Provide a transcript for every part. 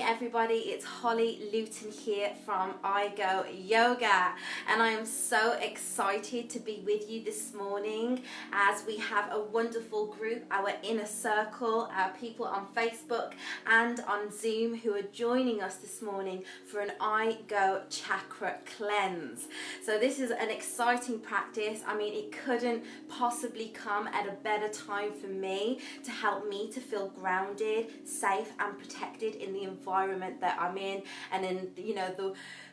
morning, everybody. It's Holly Luton here from I Go Yoga, and I am so excited to be with you this morning as we have a wonderful group, our inner circle, our people on Facebook and on Zoom who are joining us this morning for an I Go chakra cleanse. So this is an exciting practice. I mean, it couldn't possibly come at a better time for me to help me to feel grounded, safe and protected in the environment that I'm in, and in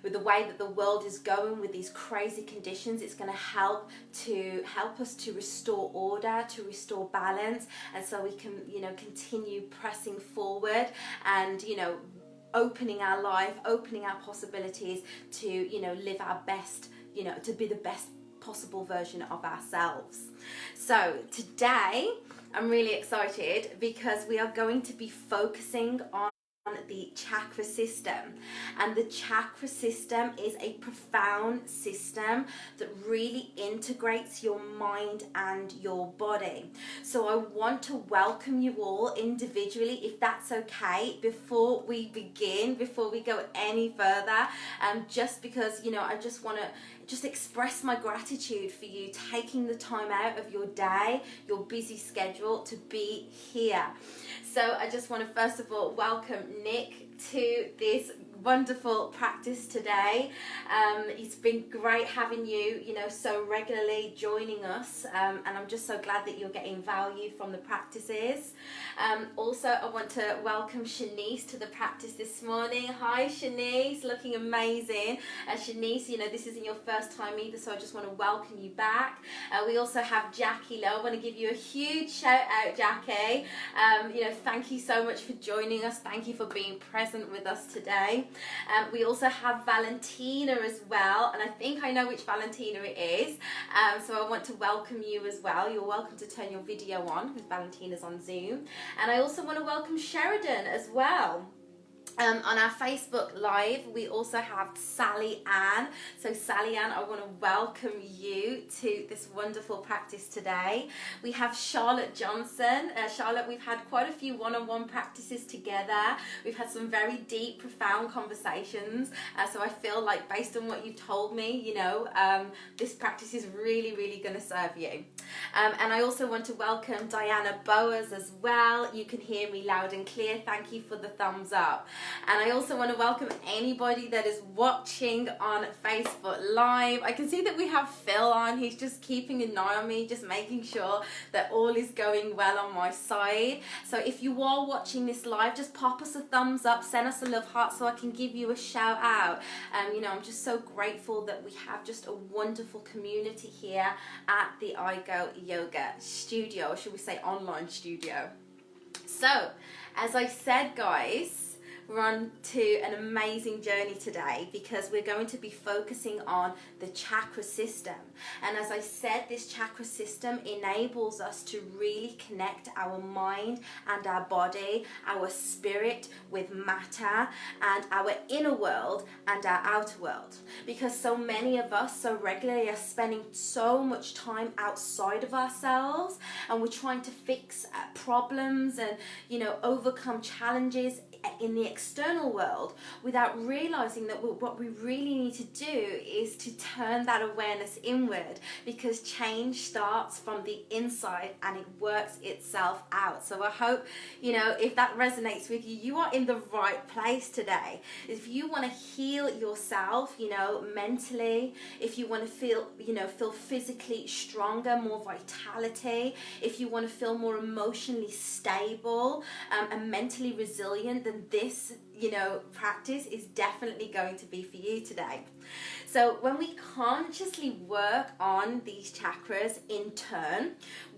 with the way that the world is going with these crazy conditions. It's going to help us to restore order, to restore balance, and so we can continue pressing forward and opening our life, opening our possibilities to live our best, to be the best possible version of ourselves. So today I'm really excited because we are going to be focusing on the chakra system, and the chakra system is a profound system that really integrates your mind and your body. So I want to welcome you all individually, if that's okay, before we begin, before we go any further, just because I just want to express my gratitude for you taking the time out of your day, your busy schedule, to be here. So I just want to first of all welcome Nick to this wonderful practice today. It's been great having you, so regularly joining us, and I'm just so glad that you're getting value from the practices. Also, I want to welcome Shanice to the practice this morning. Hi Shanice, looking amazing. Shanice, this isn't your first time either, so I just want to welcome you back. We also have Jackie Lowe. I want to give you a huge shout out, Jackie. Thank you so much for joining us. Thank you for being present with us today. We also have Valentina as well, and I think I know which Valentina it is, so I want to welcome you as well. You're welcome to turn your video on because Valentina's on Zoom. And I also want to welcome Sheridan as well. On our Facebook Live, we also have Sally Ann. So Sally Ann, I want to welcome you to this wonderful practice today. We have Charlotte Johnson. Charlotte, we've had quite a few one-on-one practices together. We've had some very deep, profound conversations. So I feel like based on what you've told me, this practice is really, really going to serve you. And I also want to welcome Diana Boas as well. You can hear me loud and clear. Thank you for the thumbs up. And I also want to welcome anybody that is watching on Facebook Live. I can see that we have Phil on. He's just keeping an eye on me, just making sure that all is going well on my side. So if you are watching this live, just pop us a thumbs up, send us a love heart so I can give you a shout out. I'm just so grateful that we have just a wonderful community here at the I Go Yoga studio, or should we say online studio. So, as I said, guys, we're on to an amazing journey today because we're going to be focusing on the chakra system. And as I said, this chakra system enables us to really connect our mind and our body, our spirit with matter, and our inner world and our outer world. Because so many of us so regularly are spending so much time outside of ourselves, and we're trying to fix problems and overcome challenges in the external world without realizing that what we really need to do is to turn that awareness inward, because change starts from the inside and it works itself out. So I hope if that resonates with you, you are in the right place today. If you want to heal yourself, mentally, if you want to feel physically stronger, more vitality, if you want to feel more emotionally stable and mentally resilient, then this practice is definitely going to be for you today. So when we consciously work on these chakras in turn,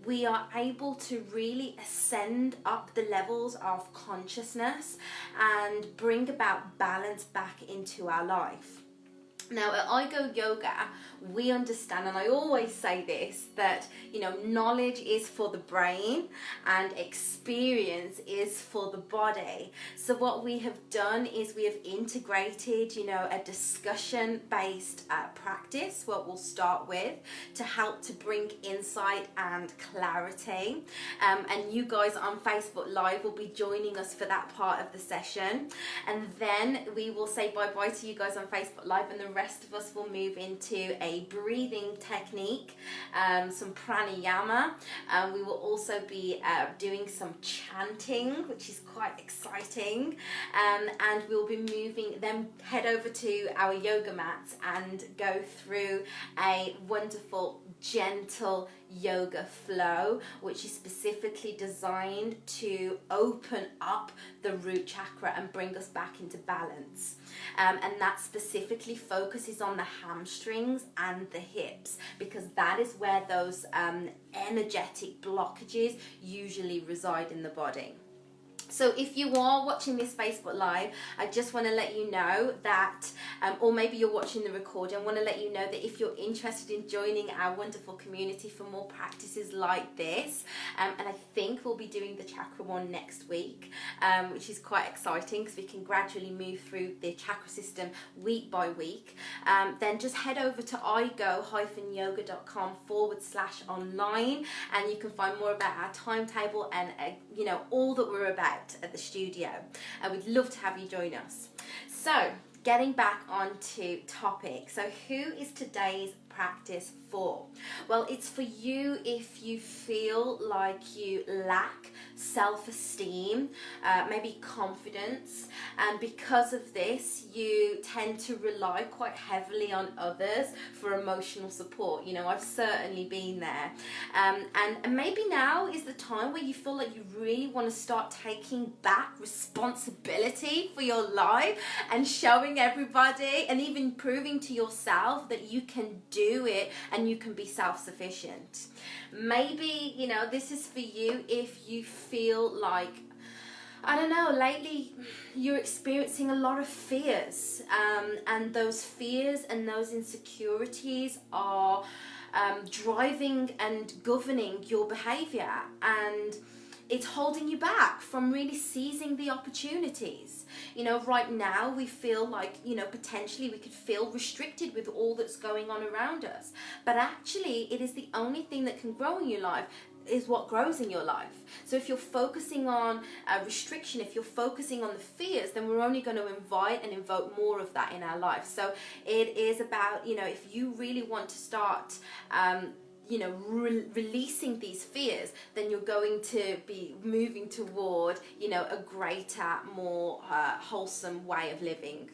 we are able to really ascend up the levels of consciousness and bring about balance back into our life. Now at I Go Yoga, we understand, and I always say this, that knowledge is for the brain and experience is for the body. So what we have done is we have integrated a discussion based practice, what we'll start with, to help to bring insight and clarity, and you guys on Facebook Live will be joining us for that part of the session, and then we will say bye bye to you guys on Facebook Live, and the rest of us will move into a breathing technique, some pranayama. We will also be doing some chanting, which is quite exciting, and we'll be moving, then head over to our yoga mats and go through a wonderful gentle yoga flow, which is specifically designed to open up the root chakra and bring us back into balance, and that specifically focuses on the hamstrings and the hips, because that is where those energetic blockages usually reside in the body. So if you are watching this Facebook Live, I just want to let you know that, or maybe you're watching the recording, I want to let you know that if you're interested in joining our wonderful community for more practices like this, and I think we'll be doing the chakra one next week, which is quite exciting because we can gradually move through the chakra system week by week, then just head over to igo-yoga.com/online, and you can find more about our timetable and all that we're about at the studio. I would love to have you join us. So getting back onto topic, so who is today's practice for? Well, it's for you if you feel like you lack self-esteem, maybe confidence, and because of this you tend to rely quite heavily on others for emotional support. I've certainly been there, and maybe now is the time where you feel like you really want to start taking back responsibility for your life and showing everybody and even proving to yourself that you can do it and you can be self-sufficient. Maybe this is for you if you feel like, I don't know, lately you're experiencing a lot of fears, and those fears and those insecurities are driving and governing your behavior, and it's holding you back from really seizing the opportunities. Right now we feel like, potentially we could feel restricted with all that's going on around us. But actually, it is the only thing that can grow in your life is what grows in your life. So if you're focusing on restriction, if you're focusing on the fears, then we're only going to invite and invoke more of that in our life. So it is about, if you really want to start releasing these fears, then you're going to be moving toward a greater, more wholesome way of living.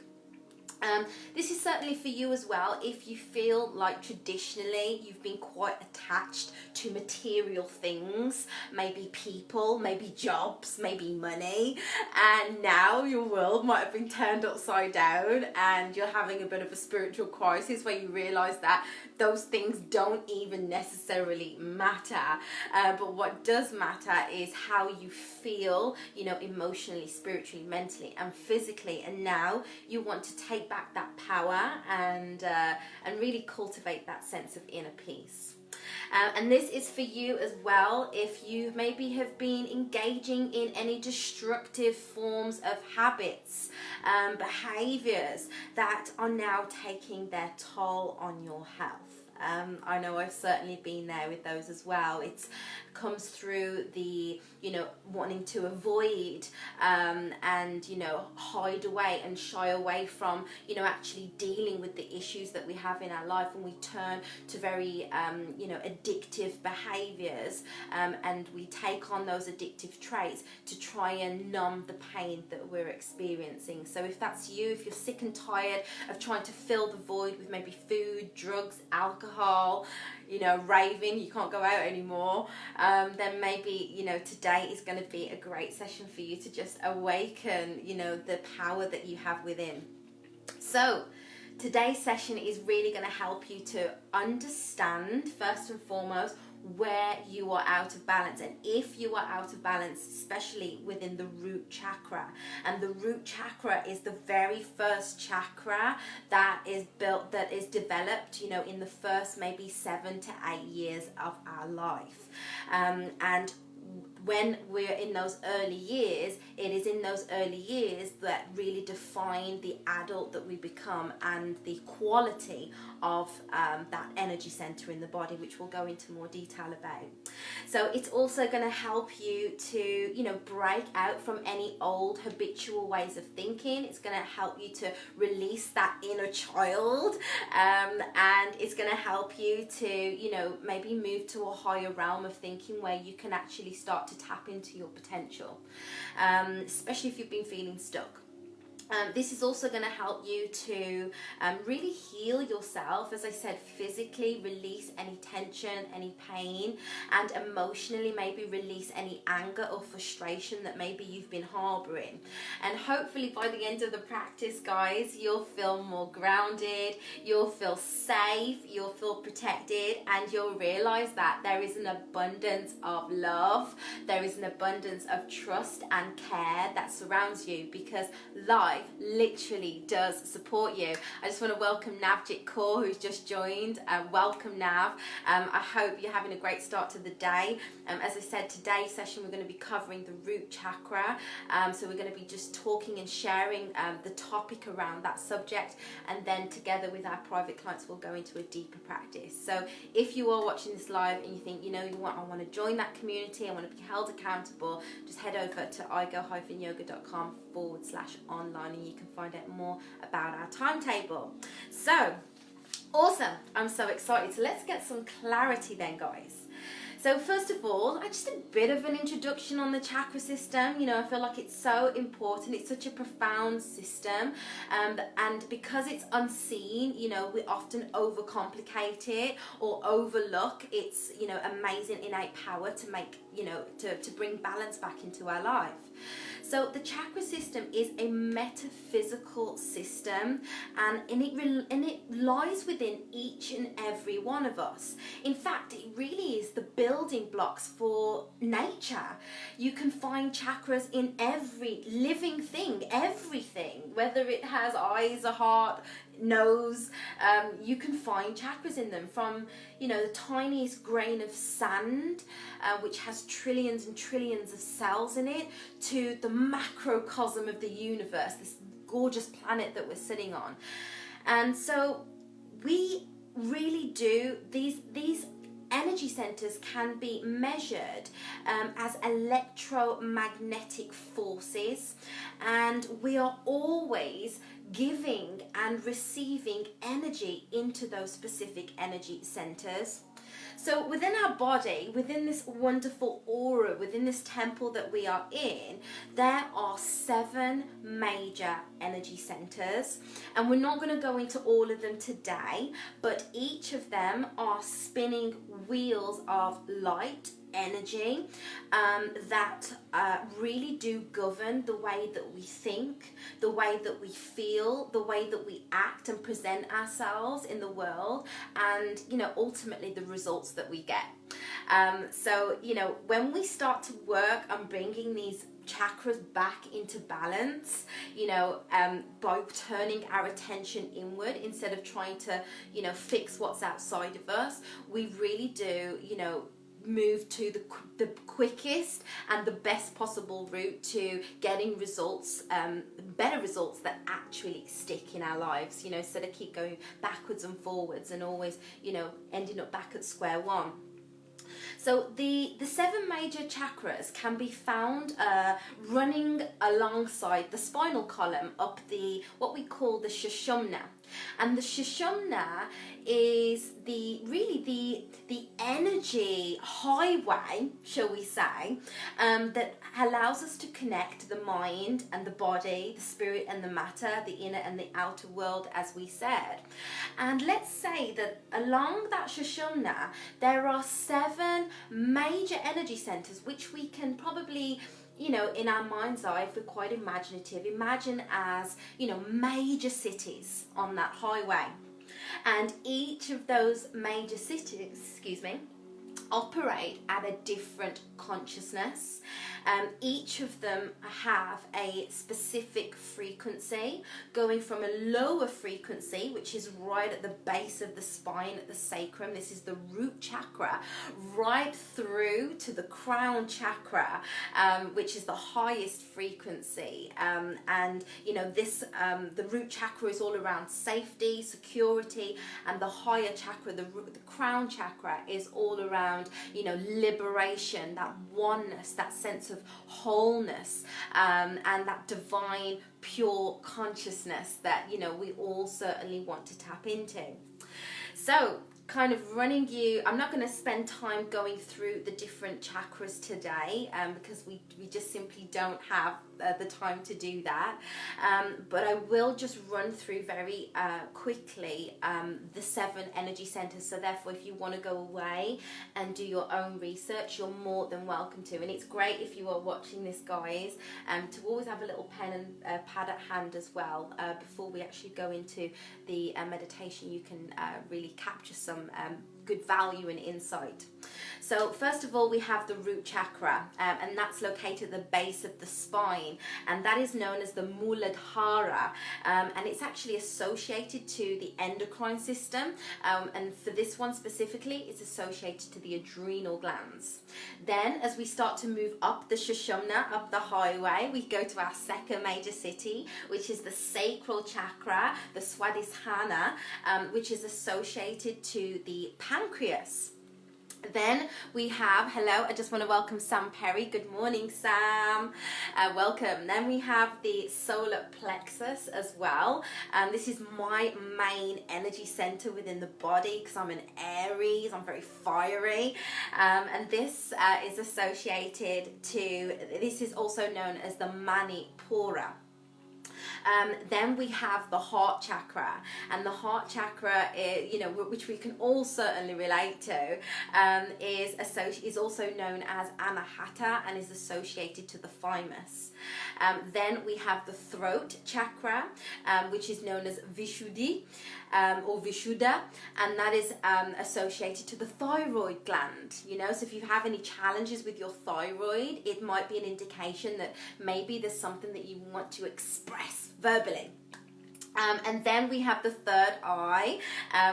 This is certainly for you as well if you feel like traditionally you've been quite attached to material things, maybe people, maybe jobs, maybe money, and now your world might have been turned upside down and you're having a bit of a spiritual crisis where you realize that those things don't even necessarily matter, but what does matter is how you feel, emotionally, spiritually, mentally and physically, and now you want to take back that power and really cultivate that sense of inner peace. And this is for you as well if you maybe have been engaging in any destructive forms of habits, behaviors that are now taking their toll on your health. I know I've certainly been there with those as well. It comes through the, wanting to avoid and, hide away and shy away from, actually dealing with the issues that we have in our life, and we turn to very, addictive behaviors, and we take on those addictive traits to try and numb the pain that we're experiencing. So if that's you, if you're sick and tired of trying to fill the void with maybe food, drugs, alcohol, raving, you can't go out anymore, then maybe, today is going to be a great session for you to just awaken, the power that you have within. So today's session is really going to help you to understand, first and foremost, where you are out of balance. And if you are out of balance, especially within the root chakra, and the root chakra is the very first chakra that is built, that is developed, you know, in the first maybe 7 to 8 years of our life. And when we're in those early years, it is in those early years that really define the adult that we become and the quality of that energy center in the body, which we'll go into more detail about. So it's also going to help you to, you know, break out from any old habitual ways of thinking. It's going to help you to release that inner child, and it's going to help you to, you know, maybe move to a higher realm of thinking where you can actually start to tap into your potential, especially if you've been feeling stuck. This is also going to help you to really heal yourself, as I said, physically release any tension, any pain, and emotionally maybe release any anger or frustration that maybe you've been harboring. And hopefully by the end of the practice, guys, you'll feel more grounded, you'll feel safe, you'll feel protected, and you'll realize that there is an abundance of love, there is an abundance of trust and care that surrounds you, because life literally does support you. I just want to welcome Navjit Kaur, who's just joined. Welcome, Nav. I hope you're having a great start to the day. As I said, today's session we're going to be covering the root chakra. So we're going to be just talking and sharing the topic around that subject, and then together with our private clients we'll go into a deeper practice. So if you are watching this live and you think, you know, I want to join that community, I want to be held accountable, just head over to igo-yoga.com/online and you can find out more about our timetable. So awesome, I'm so excited. So let's get some clarity then, guys. So first of all, just a bit of an introduction on the chakra system. You know, I feel like it's so important. It's such a profound system, and because it's unseen, you know, we often overcomplicate it or overlook its, you know, amazing innate power to make, you know, to bring balance back into our life. So the chakra system is a metaphysical system, and it lies within each and every one of us. In fact, it really is the building blocks for nature. You can find chakras in every living thing, everything, whether it has eyes, a heart, nose, you can find chakras in them, from, you know, the tiniest grain of sand, which has trillions and trillions of cells in it, to the macrocosm of the universe, this gorgeous planet that we're sitting on. And so we really do, these energy centers can be measured as electromagnetic forces, and we are always giving and receiving energy into those specific energy centers. So within our body, within this wonderful aura, within this temple that we are in, there are 7 major energy centers, and we're not going to go into all of them today, but each of them are spinning wheels of light energy that really do govern the way that we think, the way that we feel, the way that we act and present ourselves in the world, and, you know, ultimately the results that we get. So, you know, when we start to work on bringing these chakras back into balance, you know, by turning our attention inward instead of trying to, you know, fix what's outside of us, we really do, you know, move to the quickest and the best possible route to getting results, better results that actually stick in our lives, you know, instead of keep going backwards and forwards and always, you know, ending up back at square one. So the 7 major chakras can be found running alongside the spinal column up the, what we call the Sushumna. And the Sushumna is the energy highway, shall we say, that allows us to connect the mind and the body, the spirit and the matter, the inner and the outer world, as we said. And let's say that along that Sushumna, there are 7 major energy centers, which we can probably, you know, in our mind's eye, if we're quite imaginative, imagine as, you know, major cities on that highway. And each of those major cities, operate at a different consciousness. Each of them have a specific frequency, going from a lower frequency, which is right at the base of the spine, at the sacrum. This is the root chakra, right through to the crown chakra, which is the highest frequency. And you know, this the root chakra is all around safety, security, and the higher chakra, the crown chakra, is all around, you know, liberation, that oneness, that sense of wholeness, and that divine pure consciousness that, you know, we all certainly want to tap into. So kind of running you, I'm not going to spend time going through the different chakras today, because we just simply don't have the time to do that, but I will just run through very quickly the 7 energy centers. So therefore, if you want to go away and do your own research, you're more than welcome to. And it's great, if you are watching this, guys, to always have a little pen and pad at hand as well, before we actually go into the meditation. You can really capture some good value and insight. So first of all, we have the root chakra, and that's located at the base of the spine, and that is known as the Muladhara, and it's actually associated to the endocrine system, and for this one specifically, it's associated to the adrenal glands. Then, as we start to move up the Sushumna, up the highway, we go to our second major city, which is the sacral chakra, the Swadhisthana, which is associated to the pancreas. Then we have, hello, I just want to welcome Sam Perry. Good morning, Sam. Welcome. Then we have the solar plexus as well. This is my main energy center within the body, because I'm an Aries, I'm very fiery. And this is associated to, this is also known as the Manipura. Then we have the heart chakra, and the heart chakra is, you know, which we can all certainly relate to, is also known as Anahata and is associated to the thymus. Then we have the throat chakra, which is known as Vishuddhi, or Vishuddha, and that is associated to the thyroid gland. You know, so if you have any challenges with your thyroid, it might be an indication that maybe there's something that you want to express verbally. And then we have the third eye,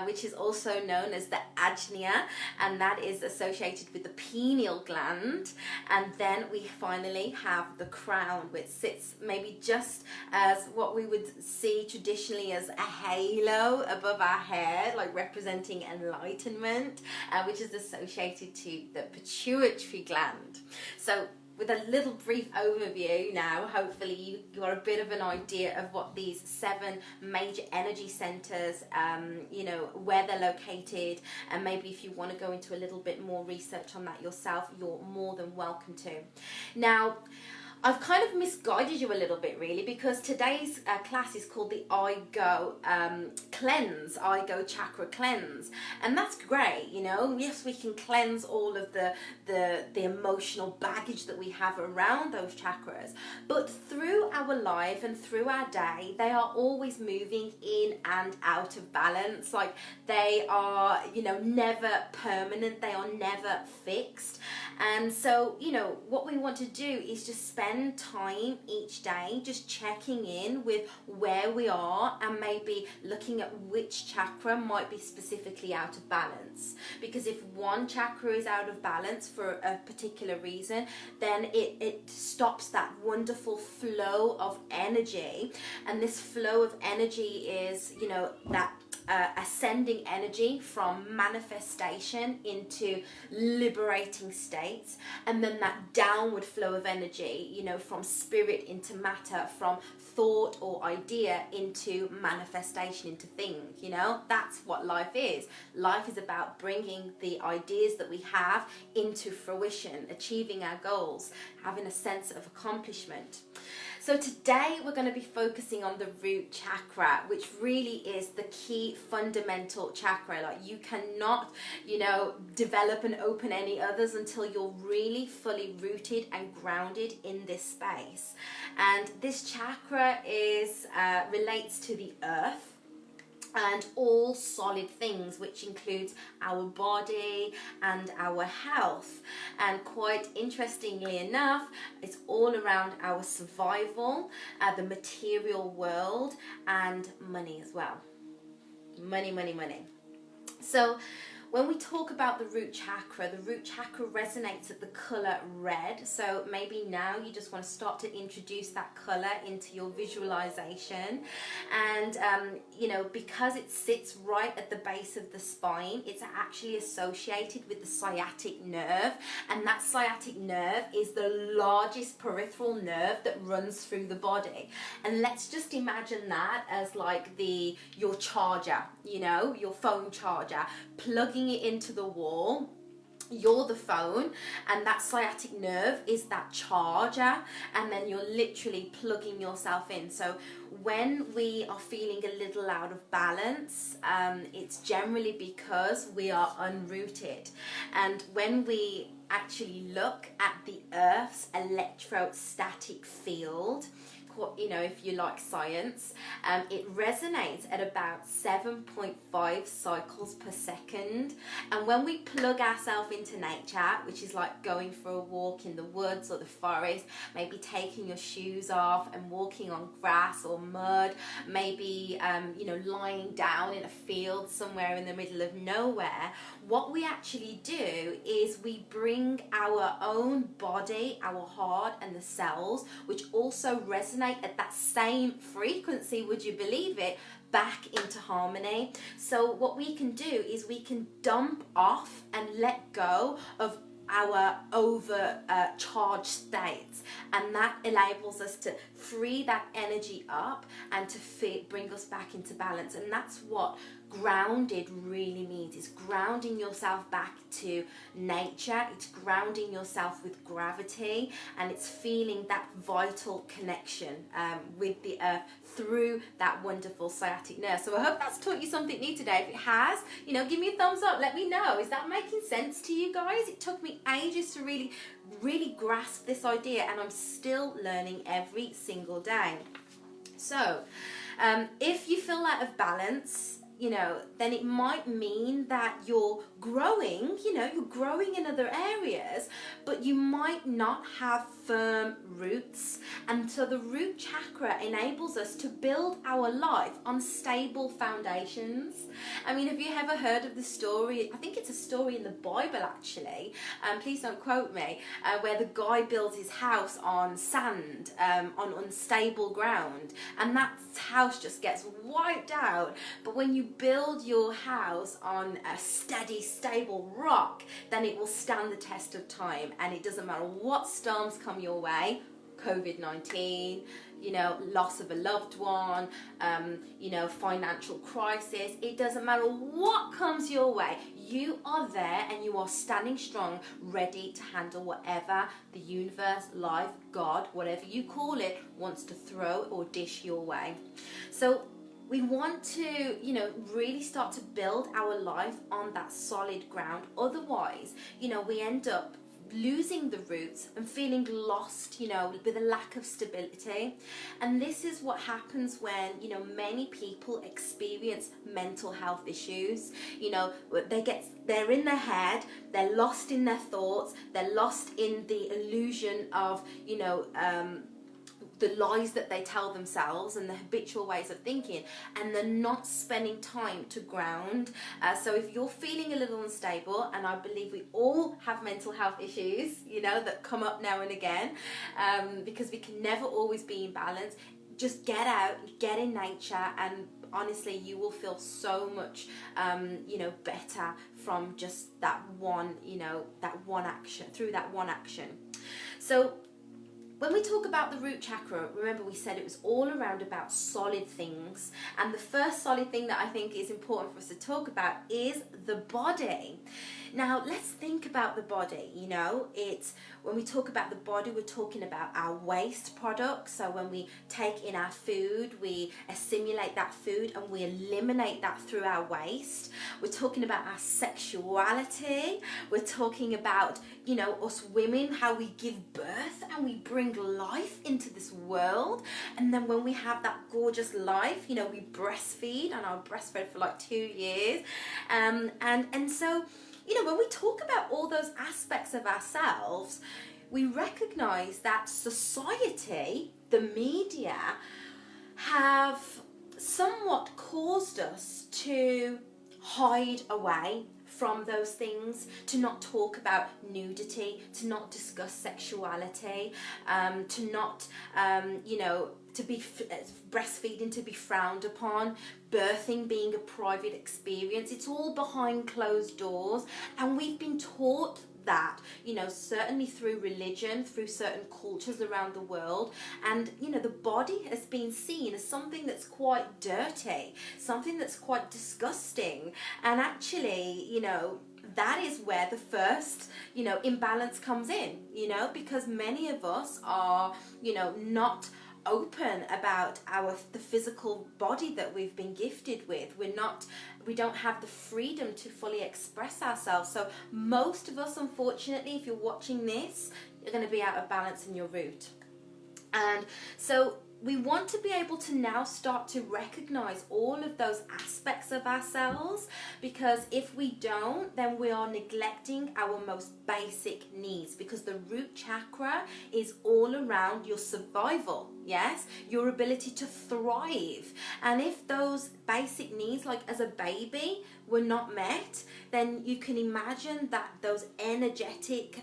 which is also known as the Ajna, and that is associated with the pineal gland. And then we finally have the crown, which sits maybe just as what we would see traditionally as a halo above our head, like representing enlightenment, which is associated to the pituitary gland. So with a little brief overview now, hopefully you got a bit of an idea of what these 7 major energy centers, you know, where they're located, and maybe if you want to go into a little bit more research on that yourself, you're more than welcome to. Now, I've kind of misguided you a little bit, really, because today's class is called the I Go Cleanse, I Go Chakra Cleanse, and that's great, you know. Yes, we can cleanse all of the emotional baggage that we have around those chakras, but through our life and through our day, they are always moving in and out of balance. Like, they are, you know, never permanent, they are never fixed. And so, you know, what we want to do is just spend time each day just checking in with where we are, and maybe looking at which chakra might be specifically out of balance. Because if one chakra is out of balance for a particular reason, then it stops that wonderful flow of energy. And this flow of energy is, you know, that ascending energy from manifestation into liberating states, and then that downward flow of energy, you know, from spirit into matter, from thought or idea into manifestation, into thing. You know, that's what life is. Life is about bringing the ideas that we have into fruition, achieving our goals, having a sense of accomplishment. So today we're going to be focusing on the root chakra, which really is the key fundamental chakra. Like, you cannot, you know, develop and open any others until you're really fully rooted and grounded in this space. And this chakra is relates to the earth. and all solid things, which includes our body and our health. And quite interestingly enough, it's all around our survival, the material world, and money as well. Money, money, money. So when we talk about the root chakra resonates at the color red. So maybe now you just want to start to introduce that color into your visualization. And, because it sits right at the base of the spine, it's actually associated with the sciatic nerve. And that sciatic nerve is the largest peripheral nerve that runs through the body. And let's just imagine that as like your charger, your phone charger, plugging it into the wall. You're the phone, and that sciatic nerve is that charger, and then you're literally plugging yourself in. So when we are feeling a little out of balance, it's generally because we are unrooted. And when we actually look at the Earth's electrostatic field, if you like science, it resonates at about 7.5 cycles per second. And when we plug ourselves into nature, which is like going for a walk in the woods or the forest, maybe taking your shoes off and walking on grass or mud, maybe lying down in a field somewhere in the middle of nowhere, what we actually do is we bring our own body, our heart and the cells, which also resonate at that same frequency, would you believe it, back into harmony. So what we can do is we can dump off and let go of our overcharged states, and that enables us to free that energy up and to bring us back into balance. And that's what grounded really means. It's grounding yourself back to nature, it's grounding yourself with gravity, and it's feeling that vital connection with the earth through that wonderful sciatic nerve. So I hope that's taught you something new today. If it has, give me a thumbs up, let me know. Is that making sense to you guys? It took me ages to really grasp this idea, and I'm still learning every single day. So if you feel out of balance, then it might mean that you're growing, you're growing in other areas, but you might not have firm roots. And so the root chakra enables us to build our life on stable foundations. I mean, have you ever heard of the story? I think it's a story in the Bible, actually. Please don't quote me, where the guy builds his house on sand, on unstable ground, and that house just gets wiped out. But when you build your house on a steady, stable rock, then it will stand the test of time, and it doesn't matter what storms come your way. COVID-19, loss of a loved one, financial crisis. It doesn't matter what comes your way. You are there and you are standing strong, ready to handle whatever the universe, life, God, whatever you call it, wants to throw or dish your way. So we want to, really start to build our life on that solid ground. Otherwise, we end up losing the roots and feeling lost, with a lack of stability. And this is what happens when, many people experience mental health issues. They're in their head, they're lost in their thoughts, they're lost in the illusion of, the lies that they tell themselves and the habitual ways of thinking, and they're not spending time to ground. So if you're feeling a little unstable, and I believe we all have mental health issues, that come up now and again, because we can never always be in balance, just get out, get in nature, and honestly, you will feel so much, better from just that one action, through that one action. So when we talk about the root chakra, remember we said it was all around about solid things. And the first solid thing that I think is important for us to talk about is the body. Now, let's think about the body. It's when we talk about the body, we're talking about our waste products. So when we take in our food, we assimilate that food and we eliminate that through our waste. We're talking about our sexuality. We're talking about, you know, us women, how we give birth and we bring life into this world. And then when we have that gorgeous life, you know, we breastfeed, and I'll breastfeed for like 2 years. And so, you know, when we talk about all those aspects of ourselves, we recognize that society, the media, have somewhat caused us to hide away from those things, to not talk about nudity, to not discuss sexuality, to not, you know, to be breastfeeding to be frowned upon, birthing being a private experience. It's all behind closed doors, and we've been taught that, you know, certainly through religion, through certain cultures around the world. And, you know, the body has been seen as something that's quite dirty, something that's quite disgusting. And actually, you know, that is where the first, you know, imbalance comes in, you know, because many of us are, you know, not open about the physical body that we've been gifted with. We don't have the freedom to fully express ourselves. So most of us, unfortunately, if you're watching this, you're going to be out of balance in your root. And so we want to be able to now start to recognize all of those aspects of ourselves, because if we don't, then we are neglecting our most basic needs, because the root chakra is all around your survival, yes, your ability to thrive. And if those basic needs, like as a baby, were not met, then you can imagine that those energetic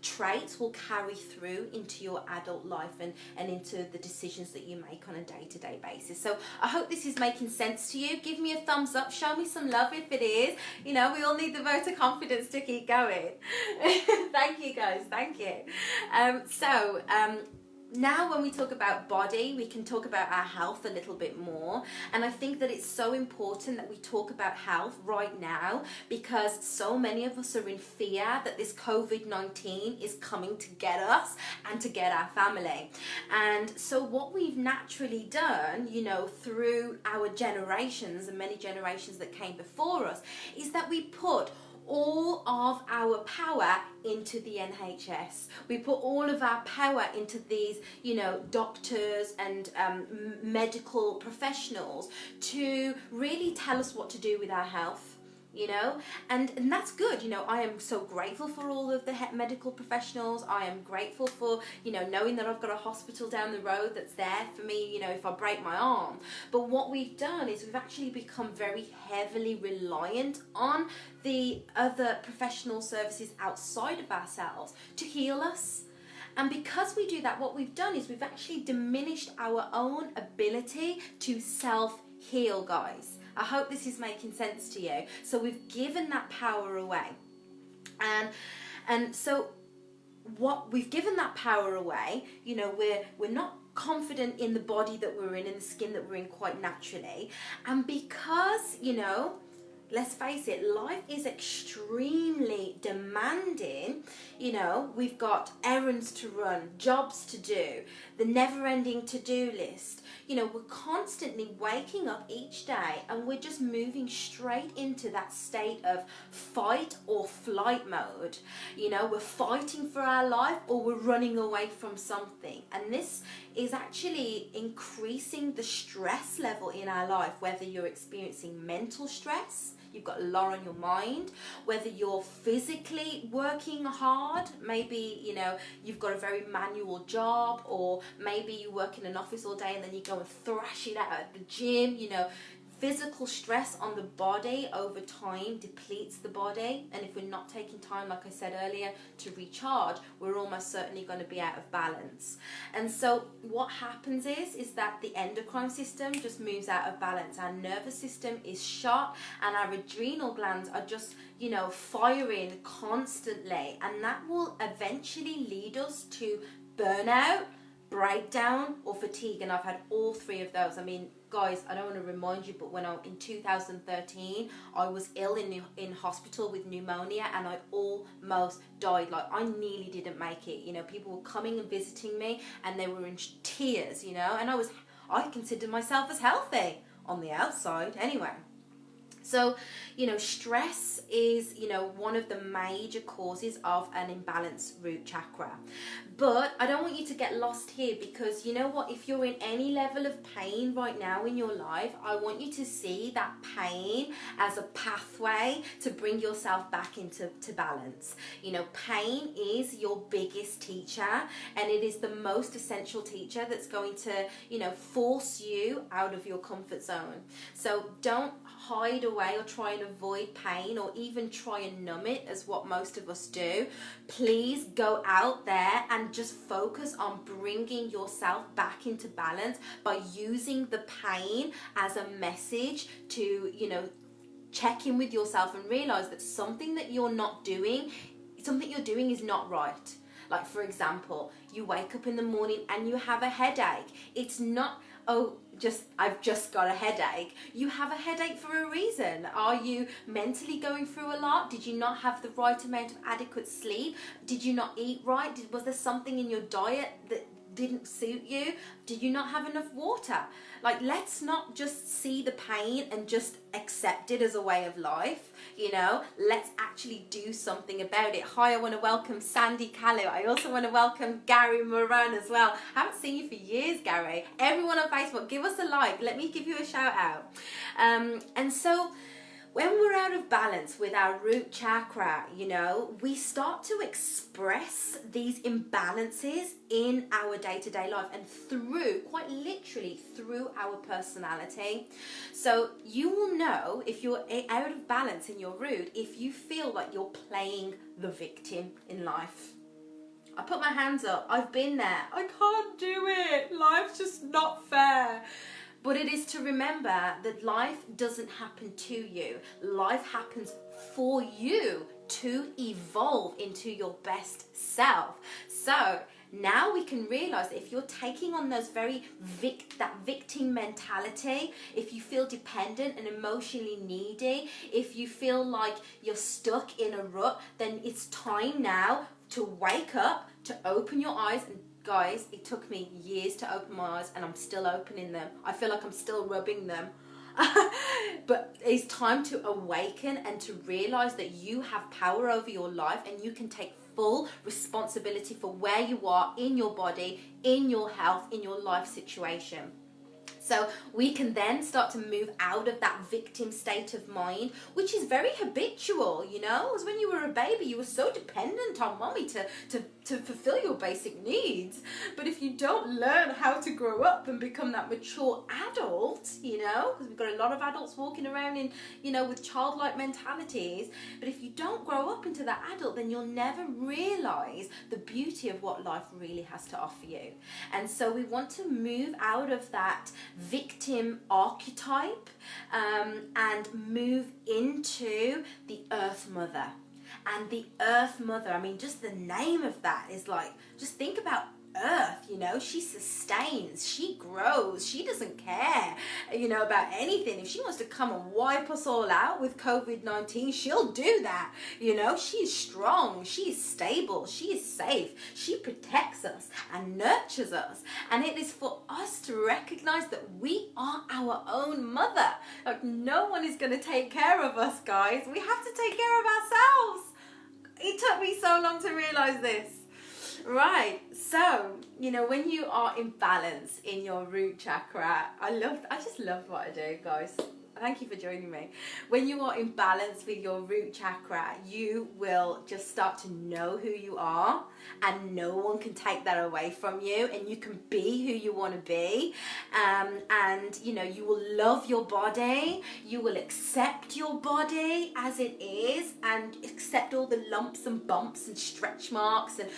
traits will carry through into your adult life and into the decisions that you make on a day-to-day basis. So I hope this is making sense to you. Give me a thumbs up, show me some love if it is. You know, we all need the vote of confidence to keep going. Thank you guys, thank you. Now when we talk about body, we can talk about our health a little bit more. And I think that it's so important that we talk about health right now, because so many of us are in fear that this COVID-19 is coming to get us and to get our family. And so what we've naturally done, you know, through our generations and many generations that came before us, is that we put all of our power into the NHS. We put all of our power into these, you know, doctors and medical professionals to really tell us what to do with our health. You know, and that's good. You know, I am so grateful for all of the medical professionals. I am grateful for, you know, knowing that I've got a hospital down the road that's there for me, you know, if I break my arm. But what we've done is we've actually become very heavily reliant on the other professional services outside of ourselves to heal us. And because we do that, what we've done is we've actually diminished our own ability to self-heal, guys. I hope this is making sense to you. So we've given that power away. And so what we've given that power away, you know, we're not confident in the body that we're in the skin that we're in quite naturally. And because, you know, let's face it, life is extremely demanding. You know, we've got errands to run, jobs to do, the never-ending to-do list. You know, we're constantly waking up each day and we're just moving straight into that state of fight or flight mode. You know, we're fighting for our life or we're running away from something. And this is actually increasing the stress level in our life, whether you're experiencing mental stress, you've got a lot on your mind, whether you're physically working hard, maybe, you know, you've got a very manual job, or maybe you work in an office all day and then you go and thrash it out at the gym. You know, physical stress on the body over time depletes the body, and if we're not taking time, like I said earlier, to recharge, we're almost certainly going to be out of balance. And so what happens is that the endocrine system just moves out of balance. Our nervous system is shot and our adrenal glands are just, you know, firing constantly, and that will eventually lead us to burnout, breakdown, or fatigue. And I've had all three of those. I mean, guys, I don't want to remind you, but when in 2013, I was ill in hospital with pneumonia, and I almost died. Like, I nearly didn't make it. You know, people were coming and visiting me, and they were in tears, you know, and I considered myself as healthy on the outside anyway. So, stress is, one of the major causes of an imbalanced root chakra. But I don't want you to get lost here, because you know what? If you're in any level of pain right now in your life, I want you to see that pain as a pathway to bring yourself back into balance. Pain is your biggest teacher, and it is the most essential teacher that's going to, force you out of your comfort zone. So don't hide away or try and avoid pain, or even try and numb it, as what most of us do. Please go out there and just focus on bringing yourself back into balance by using the pain as a message to, check in with yourself and realize that something you're doing is not right. Like, for example, you wake up in the morning and you have a headache. It's not, I've just got a headache. You have a headache for a reason. Are you mentally going through a lot? Did you not have the right amount of adequate sleep? Did you not eat right? Was there something in your diet that didn't suit you? Did you not have enough water? Like, let's not just see the pain and just accept it as a way of life. Let's actually do something about it. Hi, I want to welcome Sandy Callow. I also want to welcome Gary Moran as well. I haven't seen you for years, Gary. Everyone on Facebook, give us a like. Let me give you a shout out. And so, when we're out of balance with our root chakra, we start to express these imbalances in our day-to-day life, and quite literally through our personality. So you will know if you're out of balance in your root, if you feel like you're playing the victim in life. I put my hands up. I've been there. I can't do it. Life's just not fair. But it is to remember that life doesn't happen to you. Life happens for you to evolve into your best self. So now we can realize that if you're taking on those that victim mentality, if you feel dependent and emotionally needy, if you feel like you're stuck in a rut, then it's time now to wake up, to open your eyes. And guys, it took me years to open my eyes, and I'm still opening them. I feel like I'm still rubbing them. But it's time to awaken and to realize that you have power over your life, and you can take full responsibility for where you are in your body, in your health, in your life situation. So we can then start to move out of that victim state of mind, which is very habitual, As when you were a baby, you were so dependent on mommy to fulfill your basic needs. But if you don't learn how to grow up and become that mature adult, because we've got a lot of adults walking around in, with childlike mentalities. But if you don't grow up into that adult, then you'll never realize the beauty of what life really has to offer you. And so we want to move out of that victim archetype and move into the Earth Mother. And the Earth Mother, I mean, just the name of that is like, just think about Earth, she sustains, she grows, she doesn't care, about anything. If she wants to come and wipe us all out with COVID-19, she'll do that. She is strong, she is stable, she is safe, she protects us and nurtures us. And it is for us to recognize that we are our own mother. Like, no one is going to take care of us, guys. We have to take care of ourselves. It took me so long to realize this. Right, so, when you are in balance in your root chakra, I just love what I do, guys. Thank you for joining me. When you are in balance with your root chakra, you will just start to know who you are, and no one can take that away from you, and you can be who you want to be. And you will love your body, you will accept your body as it is, and accept all the lumps and bumps and stretch marks and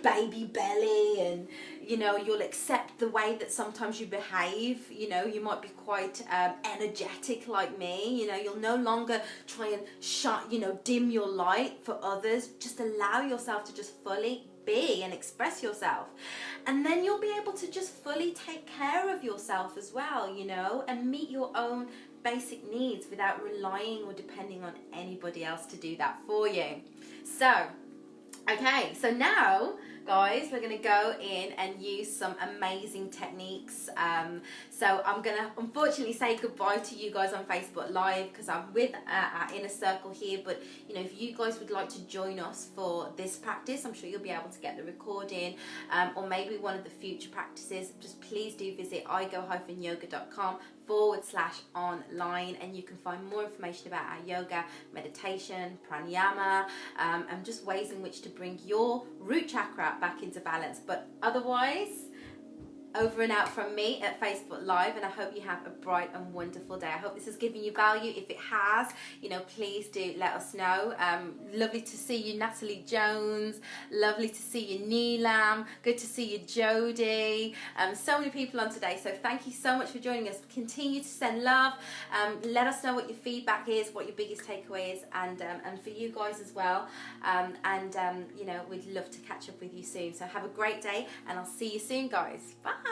baby belly, and you'll accept the way that sometimes you behave. You might be quite energetic like me. You'll no longer try and dim your light for others. Just allow yourself to just fully be and express yourself, and then you'll be able to just fully take care of yourself as well, and meet your own basic needs without relying or depending on anybody else to do that for you. So okay, so now guys, we're going to go in and use some amazing techniques. So I'm going to unfortunately say goodbye to you guys on Facebook Live because I'm with our inner circle here. But you know, if you guys would like to join us for this practice, I'm sure you'll be able to get the recording, or maybe one of the future practices. Just please do visit igo-yoga.com/online, and you can find more information about our yoga, meditation, pranayama, and just ways in which to bring your root chakra back into balance. But otherwise, over and out from me at Facebook Live, and I hope you have a bright and wonderful day. I hope this has given you value. If it has, you know, please do let us know. Lovely to see you, Natalie Jones. Lovely to see you, Neelam. Good to see you, Jody. So many people on today, so thank you so much for joining us. Continue to send love. Let us know what your feedback is, what your biggest takeaway is, and for you guys as well. You know, we'd love to catch up with you soon. So have a great day, and I'll see you soon, guys. Bye.